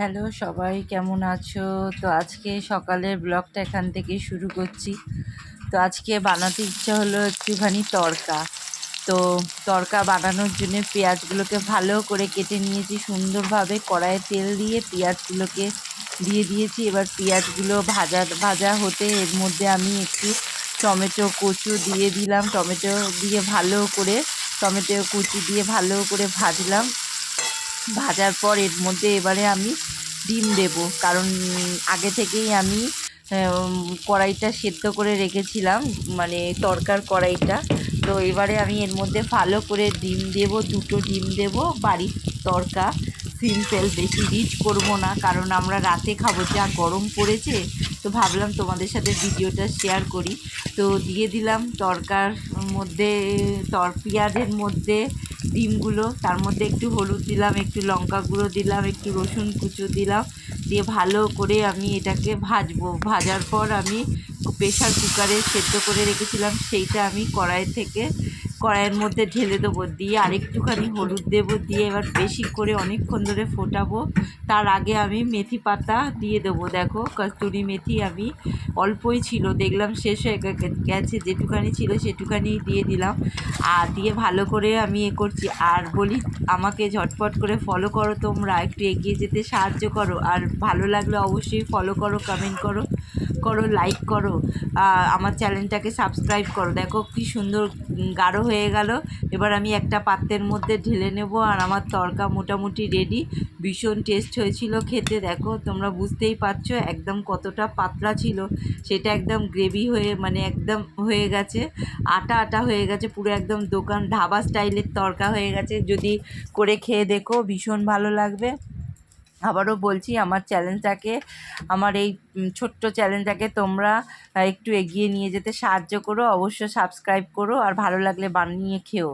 Hello সবাই, কেমন আছো? তো আজকে সকালের ব্লগটা এখান থেকেই শুরু করছি। তো আজকে বানাতে ইচ্ছা হলো একটুখানি তড়কা। তো তড়কা বানানোর জন্য পেঁয়াজগুলোকে ভালো করে কেটে নিয়েছি সুন্দরভাবে, কড়াইয়ে তেল দিয়ে পেঁয়াজগুলোকে দিয়ে দিয়েছি। এবার পেঁয়াজগুলো ভাজা ভাজা হতে এর মধ্যে আমি একটু টমেটো কুচু দিয়ে দিলাম। টমেটো কুচি দিয়ে ভালো করে ভাজলাম। ভাজার পর এর মধ্যে এবারে আমি ডিম দেব, কারণ আগে থেকেই আমি কড়াইটা সেদ্ধ করে রেখেছিলাম, মানে তড়কার কড়াইটা। তো এবারে আমি এর মধ্যে ভালো করে ডিম দেব, 2টো ডিম দেব। বাড়ির তড়কা সিম্পল, বেশি রিচ করব না, কারণ আমরা রাতে খাবো, যা গরম পড়েছে। তো ভাবলাম তোমাদের সাথে ভিডিওটা শেয়ার করি। তো দিয়ে দিলাম তড়কার মধ্যে, পেঁয়াজের মধ্যে ডিমগুলো, তার মধ্যে একটু হলুদ দিলাম, একটু লঙ্কা গুঁড়ো দিলাম, একটু রসুন কুচো দিলাম, দিয়ে ভালো করে আমি এটাকে ভাজবো। ভাজার পর আমি প্রেশার কুকারে সেদ্ধ করে রেখেছিলাম, সেইটা আমি কড়াইয়ের মধ্যে ঢেলে দেবো, দিয়ে আরেকটুখানি হলুদ দেবো, দিয়ে এবার বেশি করে অনেকক্ষণ ধরে ফোটাবো। তার আগে আমি মেথি পাতা দিয়ে দেবো। দেখো, কস্তুরি মেথি আমি অল্পই ছিল, দেখলাম শেষ হয়ে গেছে, যেটুখানি ছিল সেটুখানি দিয়ে দিলাম। আর দিয়ে ভালো করে আমি করছি। আর বলি, আমাকে ঝটপট করে ফলো করো, তোমরা একটু এগিয়ে যেতে সাহায্য করো। আর ভালো লাগলে অবশ্যই ফলো করো, কমেন্ট করো, লাইক করো, আমার চ্যানেলটাকে সাবস্ক্রাইব করো। দেখো কি সুন্দর গাঢ় হয়ে গেল। এবার আমি একটা পাত্রের মধ্যে ঢেলে নেব। আর আমার তড়কা মোটামুটি রেডি। ভীষণ টেস্ট হয়েছিল খেতে। দেখো, তোমরা বুঝতেই পারছো একদম কতটা পাতলা ছিল, সেটা একদম গ্রেভি হয়ে, মানে একদম হয়ে গেছে, আটা আটা হয়ে গেছে পুরো, একদম দোকান ধাবা স্টাইলের তড়কা হয়ে গেছে। যদি করে খেয়ে দেখো, ভীষণ ভালো লাগবে। আবারও বলছি, আমার এই ছোট্ট চ্যালেঞ্জটাকে তোমরা একটু এগিয়ে নিয়ে যেতে সাহায্য করো, অবশ্য সাবস্ক্রাইব করো, আর ভালো লাগলে বানিয়ে খেও।